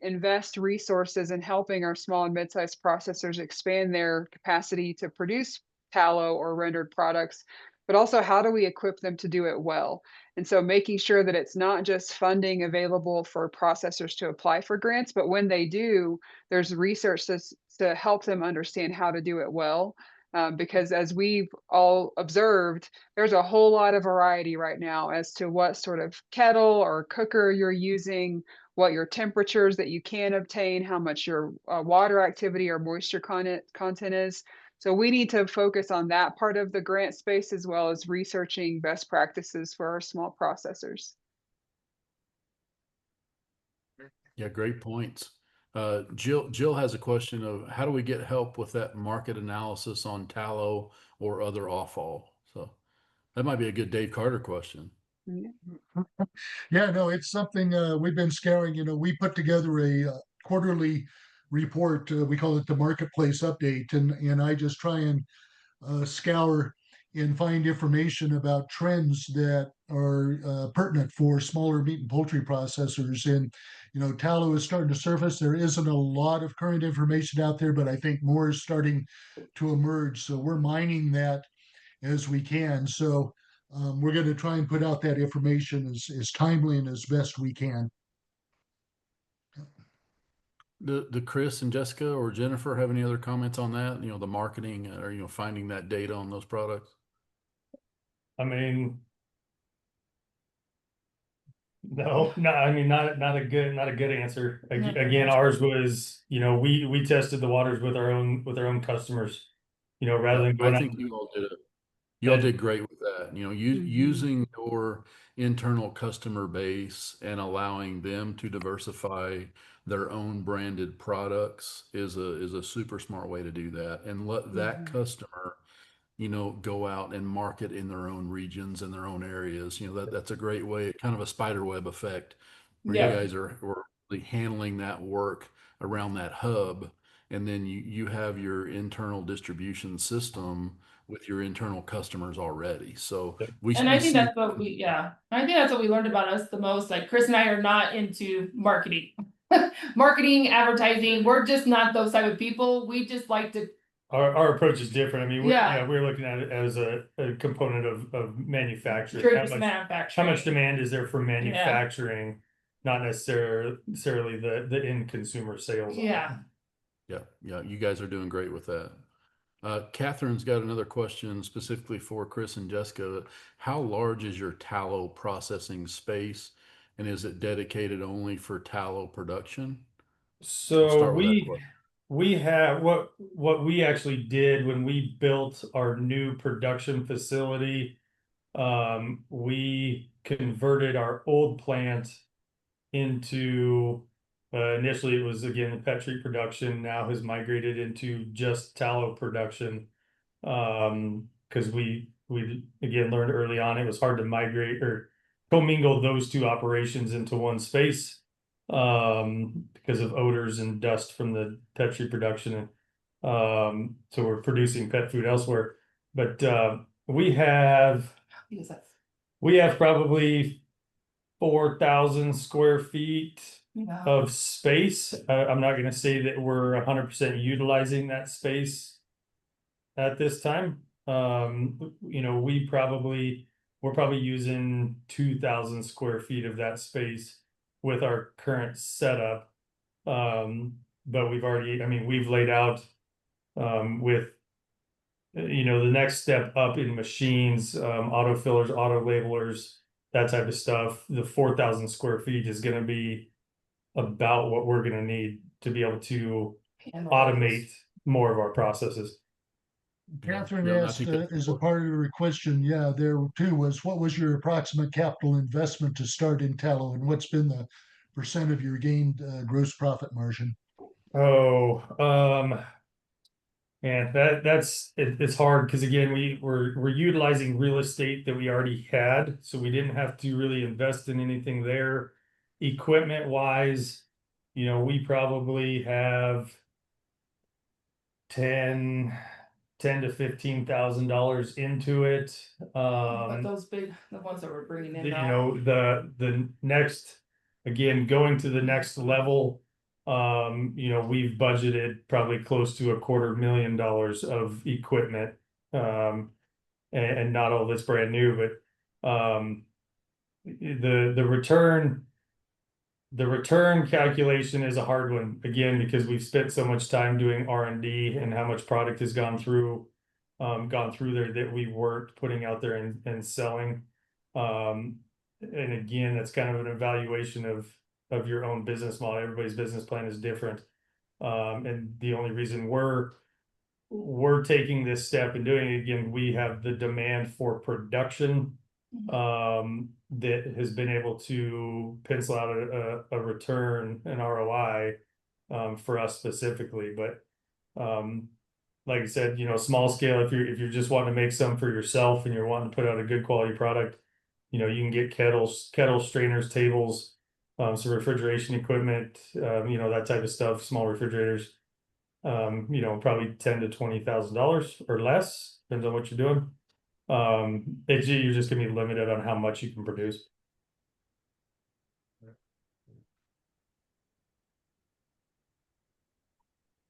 invest resources in helping our small and mid-sized processors expand their capacity to produce tallow or rendered products, but also how do we equip them to do it well? And so making sure that it's not just funding available for processors to apply for grants, but when they do, there's research to help them understand how to do it well. Because as we've all observed, there's a whole lot of variety right now as to what sort of kettle or cooker you're using, what your temperatures that you can obtain, how much your water activity or moisture content is. So we need to focus on that part of the grant space as well as researching best practices for our small processors. Yeah, great points. Jill has a question of how do we get help with that market analysis on tallow or other offal? So that might be a good Dave Carter question. Yeah, no, it's something we've been scouring. We put together a quarterly report. We call it the Marketplace Update, and I just try and scour and find information about trends that are pertinent for smaller meat and poultry processors. And tallow is starting to surface. There isn't a lot of current information out there, but I think more is starting to emerge. So we're mining that as we can. So we're going to try and put out that information as timely and as best we can. Do Chris and Jessica or Jennifer have any other comments on that? The marketing or finding that data on those products. I mean, no, I mean, not a good answer. Again, ours was, we tested the waters with our own customers, rather than going I out. think you all did it. You all did great with that. Using your internal customer base and allowing them to diversify their own branded products is a super smart way to do that, and let that customer go out and market in their own regions and their own areas. That's a great way, kind of a spider web effect, where you Yeah. guys are really handling that work around that hub, and then you have your internal distribution system with your internal customers already. So And I think see that's what I think that's what we learned about us the most. Like Chris and I are not into marketing, advertising. We're just not those type of people. We just like to. Our approach is different. I mean, Yeah. we're looking at it as a component of manufacturing. Purchase manufacturing. How much demand is there for manufacturing? not necessarily the end consumer sales. on it. Yeah. Yeah, you guys are doing great with that. Catherine's got another question specifically for Chris and Jessica. How large is your tallow processing space, and is it dedicated only for tallow production? I'll So start with that question. we have what we actually did when we built our new production facility. We converted our old plant into initially it was again pet treat production, now has migrated into just tallow production. Because we again learned early on it was hard to migrate or commingle those two operations into one space because of odors and dust from the pet treat production. So we're producing pet food elsewhere, but we have probably 4,000 square feet Yeah. of space. I'm not going to say that we're 100% utilizing that space at this time. You know, we're probably using 2,000 square feet of that space with our current setup. But we've laid out with you know, the next step up in machines, auto fillers, auto labelers, that type of stuff. The 4,000 square feet is going to be about what we're going to need to be able to automate more of our processes. Catherine Yeah, I asked, think that's as a important. part of her question, yeah, there too was, what was your approximate capital investment to start in tallow, and what's been the percent of your gained gross profit margin? Oh, and it's hard because again we're utilizing real estate that we already had, so we didn't have to really invest in anything there. Equipment wise, you know, we probably have 10 to $15,000 into it. But those big, the ones that we're bringing in You now. know, the next, again, going to the next level, you know, we've budgeted probably close to $250,000 of equipment. And not all this brand new, but the return calculation is a hard one, again, because we've spent so much time doing R&D and how much product has gone through there that we weren't putting out there and selling. And again, that's kind of an evaluation of your own business model. Everybody's business plan is different. And the only reason we're taking this step and doing it again, we have the demand for production that has been able to pencil out a return, an ROI for us specifically. But like I said, you know, small scale, if you're just wanting to make some for yourself and you're wanting to put out a good quality product, you know, you can get kettle strainers, tables, some refrigeration equipment, you know, that type of stuff, small refrigerators, you know, probably $10,000 to $20,000 or less, depends on what you're doing. You're just gonna be limited on how much you can produce.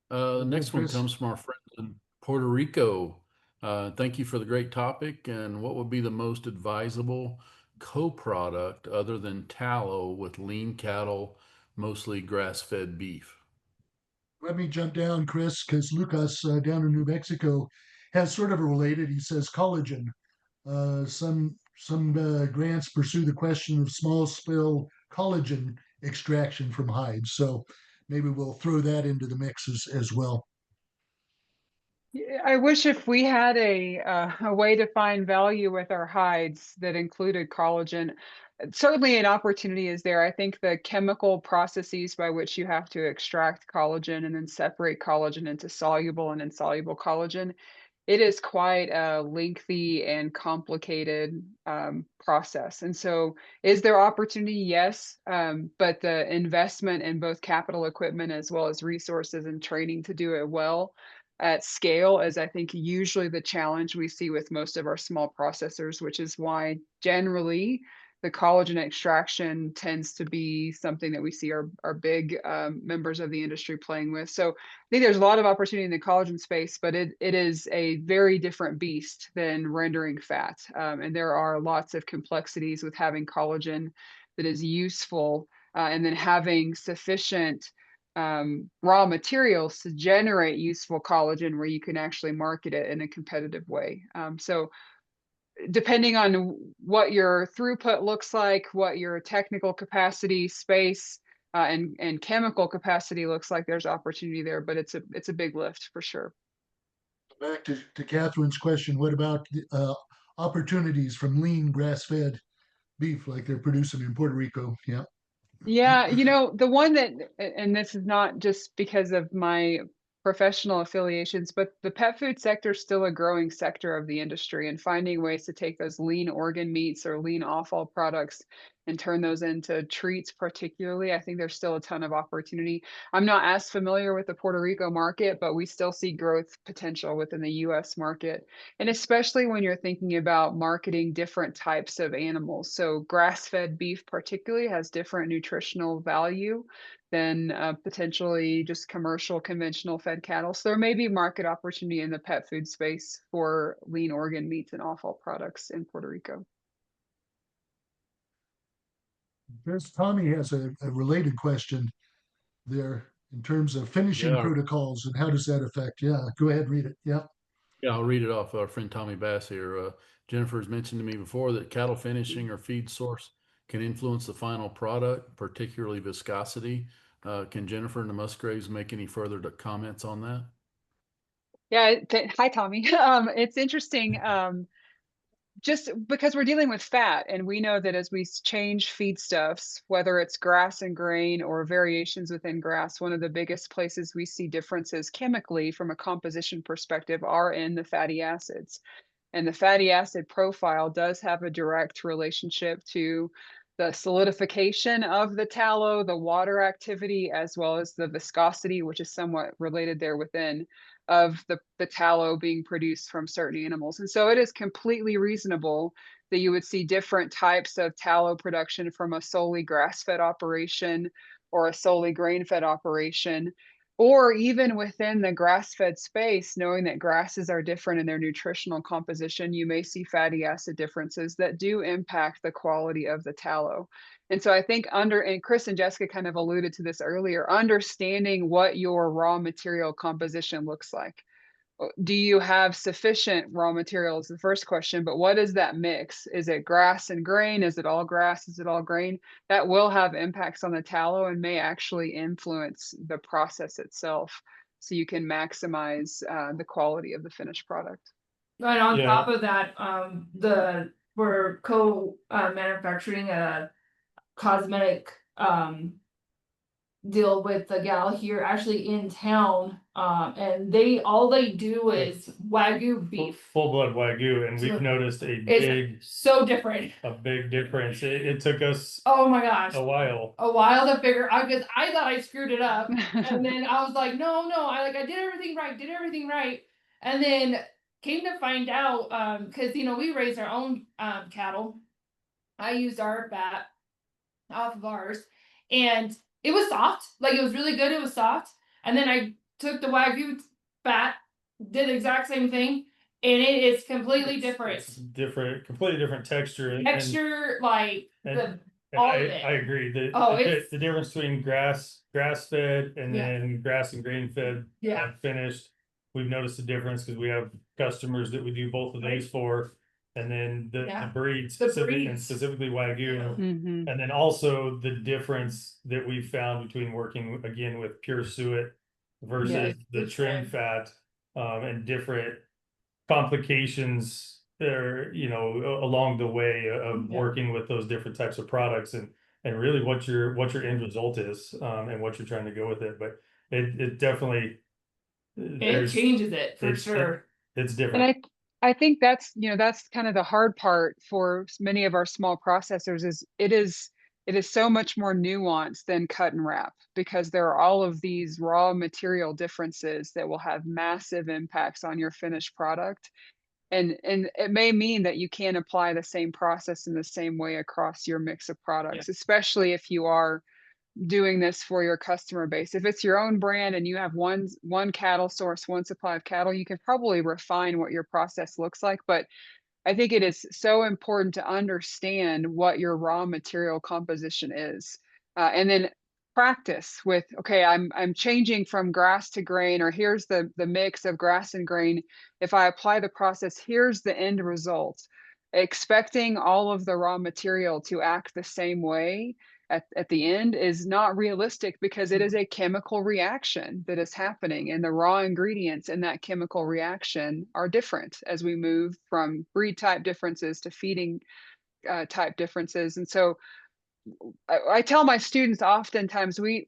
The next one Chris. comes from our friends in Puerto Rico. Thank you for the great topic. And what would be the most advisable co-product other than tallow with lean cattle, mostly grass-fed beef? Let me jump down, Chris, because Lucas down in New Mexico has sort of a related. He says collagen. Some grants pursue the question of small scale collagen extraction from hides. So maybe we'll throw that into the mix as well. Yeah, I wish if we had a way to find value with our hides that included collagen. Certainly an opportunity is there. I think the chemical processes by which you have to extract collagen and then separate collagen into soluble and insoluble collagen, it is quite a lengthy and complicated process. And so is there opportunity? Yes. But the investment in both capital equipment as well as resources and training to do it well at scale is, I think, usually the challenge we see with most of our small processors, which is why generally the collagen extraction tends to be something that we see our big members of the industry playing with. So I think there's a lot of opportunity in the collagen space, but it is a very different beast than rendering fat. And there are lots of complexities with having collagen that is useful and then having sufficient raw materials to generate useful collagen where you can actually market it in a competitive way. So depending on what your throughput looks like, what your technical capacity, space, and chemical capacity looks like, there's opportunity there, but it's a big lift for sure. Back to Catherine's question, what about opportunities from lean grass-fed beef like they're producing in Puerto Rico? Yeah. Yeah, the one that, and this is not just because of my professional affiliations, but the pet food sector is still a growing sector of the industry, and finding ways to take those lean organ meats or lean offal products and turn those into treats particularly, I think there's still a ton of opportunity. I'm not as familiar with the Puerto Rico market, but we still see growth potential within the US market. And especially when you're thinking about marketing different types of animals. So grass-fed beef particularly has different nutritional value than potentially just commercial conventional fed cattle. So there may be market opportunity in the pet food space for lean organ meats and offal products in Puerto Rico. There's Tommy has a related question there in terms of finishing Yeah. protocols and how does that affect? Yeah, go ahead, read it. Yeah. Yeah, I'll read it off our friend Tommy Bass here. Jennifer's mentioned to me before that cattle finishing or feed source can influence the final product, particularly viscosity. Can Jennifer and the Musgraves make any further comments on that? Yeah, hi Tommy. It's interesting. Just because we're dealing with fat, and we know that as we change feedstuffs, whether it's grass and grain or variations within grass, one of the biggest places we see differences chemically from a composition perspective are in the fatty acids. And the fatty acid profile does have a direct relationship to the solidification of the tallow, the water activity, as well as the viscosity, which is somewhat related there within, of the tallow being produced from certain animals. And so it is completely reasonable that you would see different types of tallow production from a solely grass-fed operation or a solely grain-fed operation, or even within the grass-fed space, knowing that grasses are different in their nutritional composition, you may see fatty acid differences that do impact the quality of the tallow. And so I think and Chris and Jessica kind of alluded to this earlier, understanding what your raw material composition looks like. Do you have sufficient raw materials? The first question, but what is that mix? Is it grass and grain? Is it all grass? Is it all grain? That will have impacts on the tallow and may actually influence the process itself. So you can maximize the quality of the finished product. And on Yeah. top of that, we're manufacturing a cosmetic deal with the gal here actually in town, and all they do is Wagyu beef. Full blood Wagyu, and So we've noticed It's so different. a big difference. It took us Oh my gosh, a while. to figure out, because I thought I screwed it up, and then I was like, no, I did everything right, and then came to find out, because we raise our own cattle. I used our fat off of ours, and it was soft. Like, it was really good. It was soft. And then I took the Wagyu fat, did the exact same thing, and it is completely different. It's different, completely different texture. Texture, like and all I, of it. I agree. It's The difference between grass fed and Yeah. then grass and grain fed Yeah. finished. We've noticed a difference because we have customers that we do both of those for, and then the breeds, specifically Wagyu. Mhm. And then also the difference that we found between working again with pure suet versus the trim fat, and different complications there, along the way of working with those different types of products, and really what your end result is, and what you're trying to go with it. But it definitely changes it for sure. It's different. And I think that's kind of the hard part for many of our small processors is it is so much more nuanced than cut and wrap, because there are all of these raw material differences that will have massive impacts on your finished product. And it may mean that you can't apply the same process in the same way across your mix of products, especially if you are doing this for your customer base. If it's your own brand and you have one cattle source, one supply of cattle, you can probably refine what your process looks like. But I think it is so important to understand what your raw material composition is. And then practice with, okay, I'm changing from grass to grain, or here's the mix of grass and grain. If I apply the process, here's the end result. Expecting all of the raw material to act the same way at the end is not realistic, because it is a chemical reaction that is happening, and the raw ingredients in that chemical reaction are different as we move from breed type differences to feeding type differences. And so I tell my students oftentimes we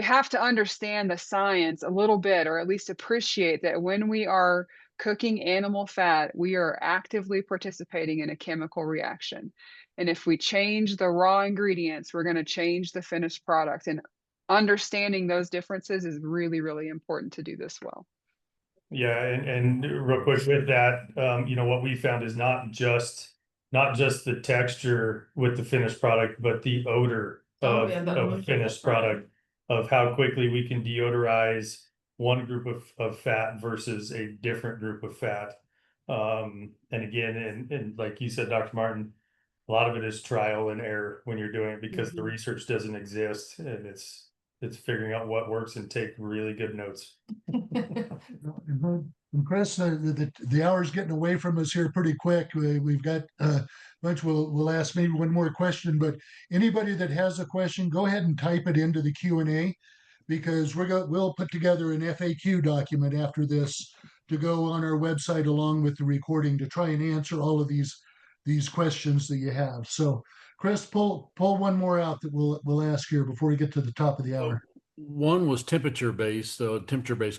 have to understand the science a little bit, or at least appreciate that when we are cooking animal fat, we are actively participating in a chemical reaction. And if we change the raw ingredients, we're going to change the finished product. And understanding those differences is really, really important to do this well. Yeah, and real quick with that, you know, what we found is not just the texture with the finished product, but the odor of a finished product, of how quickly we can deodorize one group of fat versus a different group of fat. And again, and like you said, Dr. Martin, a lot of it is trial and error when you're doing it, because the research doesn't exist, and it's figuring out what works and take really good notes. And Chris, the hour's getting away from us here pretty quick. We've got a bunch. We'll ask maybe one more question, but anybody that has a question, go ahead and type it into the Q&A, because we'll put together an FAQ document after this to go on our website along with the recording, to try and answer all of these questions that you have. So Chris, pull one more out that we'll ask here before we get to the top of the hour. One was temperature-based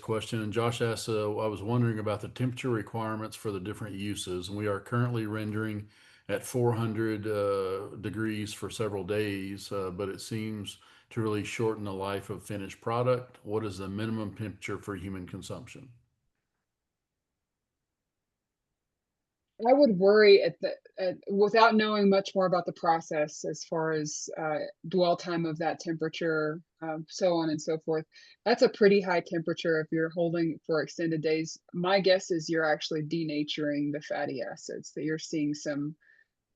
question, and Josh asked, I was wondering about the temperature requirements for the different uses, and we are currently rendering at 400 degrees for several days, but it seems to really shorten the life of finished product. What is the minimum temperature for human consumption? I would worry without knowing much more about the process, as far as dwell time of that temperature, so on and so forth. That's a pretty high temperature if you're holding for extended days. My guess is you're actually denaturing the fatty acids, that you're seeing some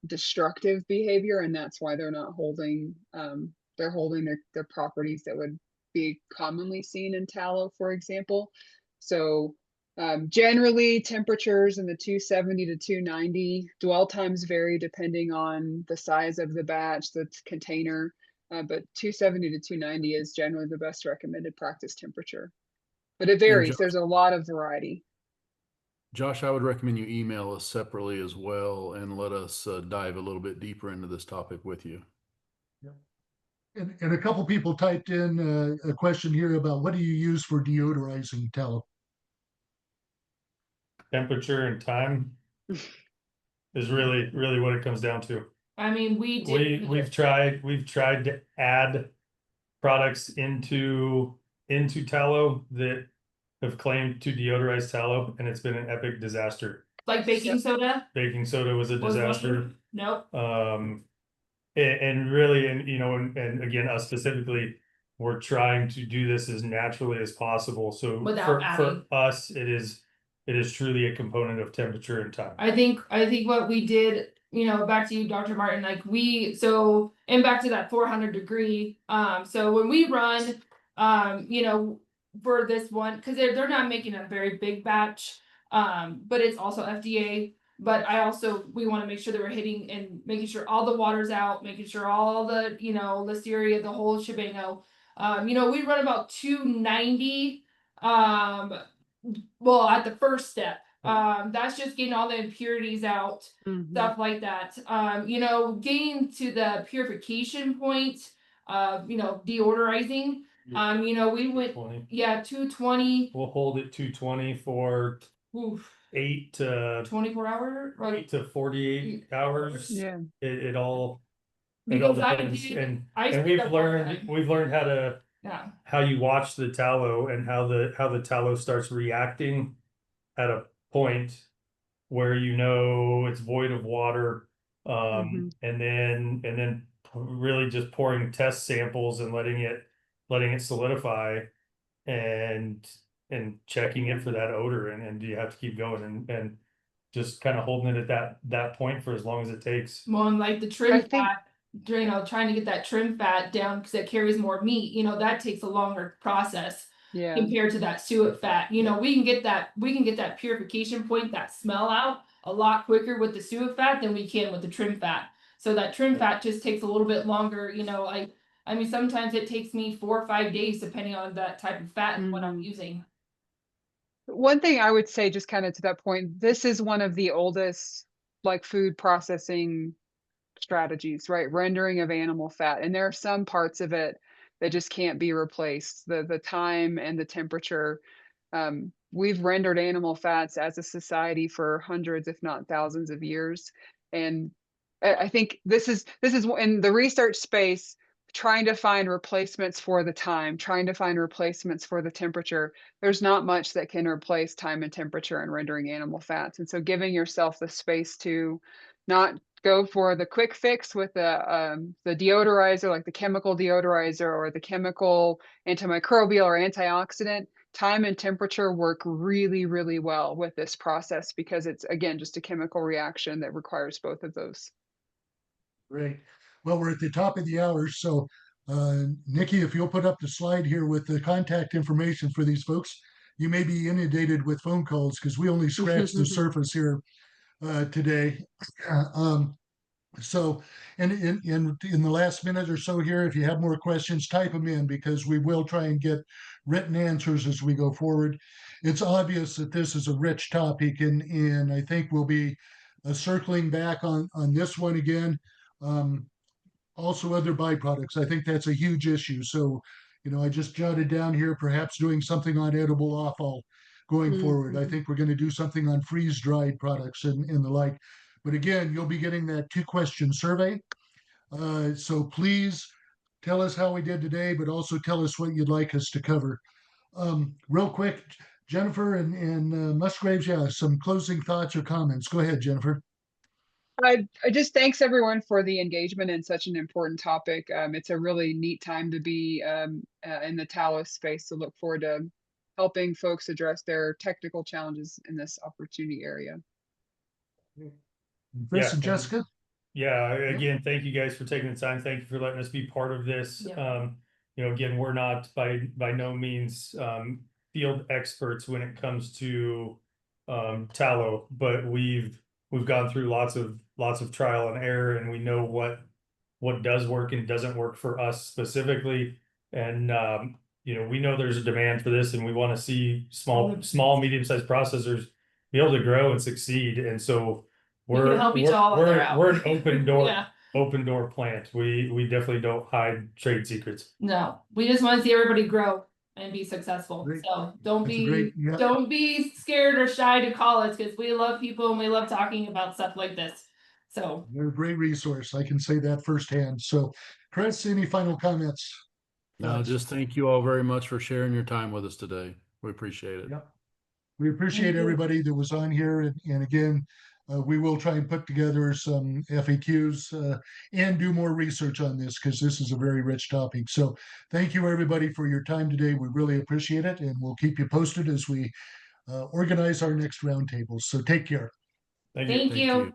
destructive behavior, and that's why they're not holding. They're holding their properties that would be commonly seen in tallow, for example. So generally, temperatures in the 270 to 290. Dwell times vary depending on the size of the batch, the container, but 270 to 290 is generally the best recommended practice temperature. But it varies. There's a lot of variety. Josh, I would recommend you email us separately as well, and let us dive a little bit deeper into this topic with you. And a couple people typed in a question here about, what do you use for deodorizing tallow? Temperature and time is really what it comes down to. I mean, we've tried to add products into tallow that have claimed to deodorize tallow, and it's been an epic disaster. like baking soda. Baking soda was a disaster. Nope. And really, and you know, and again, us specifically, we're trying to do this as naturally as possible. So Without for us, it is truly a component of temperature and time. I think what we did, you know, back to you, Dr. Martin, like and back to that 400 degree. So when we run, you know, for this one, because they're not making a very big batch, but it's also FDA. But we want to make sure that we're hitting and making sure all the water's out, making sure all the, you know, listeria, the whole shebang. You know, we run about 290. Well, at the first step, that's just getting all the impurities out, stuff like that. You know, getting to the purification point, you know, deodorizing. You know, we went 220. We'll hold it 220 for 8 to 24 hours, right? 8 to 48 hours. Yeah. It all Because depends. And we've learned how you watch the tallow, and how the tallow starts reacting at a point where you know it's void of water, and then really just pouring test samples and letting it solidify, and checking it for that odor, and you have to keep going and just kind of holding it at that point for as long as it takes. Well, and like the trim fat, trying to get that trim fat down because it carries more meat, that takes a longer process Yeah. compared to that suet fat. We can get that purification point, that smell out a lot quicker with the suet fat than we can with the trim fat. So that trim fat just takes a little bit longer, I mean, sometimes it takes me 4 or 5 days depending on that type of fat and what I'm using. One thing I would say, just kind of to that point, this is one of the oldest like food processing strategies, right? Rendering of animal fat. And there are some parts of it that just can't be replaced. The time and the temperature. We've rendered animal fats as a society for hundreds, if not thousands of years. And I think this is in the research space, trying to find replacements for the time, trying to find replacements for the temperature. There's not much that can replace time and temperature in rendering animal fats. And so giving yourself the space to not go for the quick fix with the deodorizer, like the chemical deodorizer or the chemical antimicrobial or antioxidant. Time and temperature work really, really well with this process because it's, again, just a chemical reaction that requires both of those. Great. Well, we're at the top of the hour, so Nikki, if you'll put up the slide here with the contact information for these folks, you may be inundated with phone calls because we only scratched the surface here today. Um, so, and in the last minute or so here, if you have more questions, type them in because we will try and get written answers as we go forward. It's obvious that this is a rich topic, and I think we'll be circling back on this one again. Also, other byproducts. I think that's a huge issue. So, I just jotted down here, perhaps doing something on edible offal going forward. I think we're going to do something on freeze dried products and the like. But again, you'll be getting that 2-question survey. So please tell us how we did today, but also tell us what you'd like us to cover. Real quick, Jennifer and Musgraves, yeah, some closing thoughts or comments. Go ahead, Jennifer. I just thanks everyone for the engagement in such an important topic. It's a really neat time to be in the tallow space. So look forward to helping folks address their technical challenges in this opportunity area. Chris and Jessica. Yeah, again, thank you guys for taking the time. Thank you for letting us be part of this. Again, we're not by no means field experts when it comes to tallow, but we've gone through lots of trial and error, and we know what does work and doesn't work for us specifically. And we know there's a demand for this, and we want to see small, medium-sized processors be able to grow and succeed. And so we're an open door, open door plant. We definitely don't hide trade secrets. No, we just want to see everybody grow and be successful. Great. So don't That's be scared or shy to call us because we love people and we love talking about stuff like this. So They're a great resource. I can say that firsthand. So, Chris, any final comments? No, just thank you all very much for sharing your time with us today. We appreciate it. Yep. We appreciate everybody that was on here. And again, we will try and put together some FAQs and do more research on this because this is a very rich topic. So thank you, everybody, for your time today. We really appreciate it. And we'll keep you posted as we organize our next roundtables. So take care. thank you.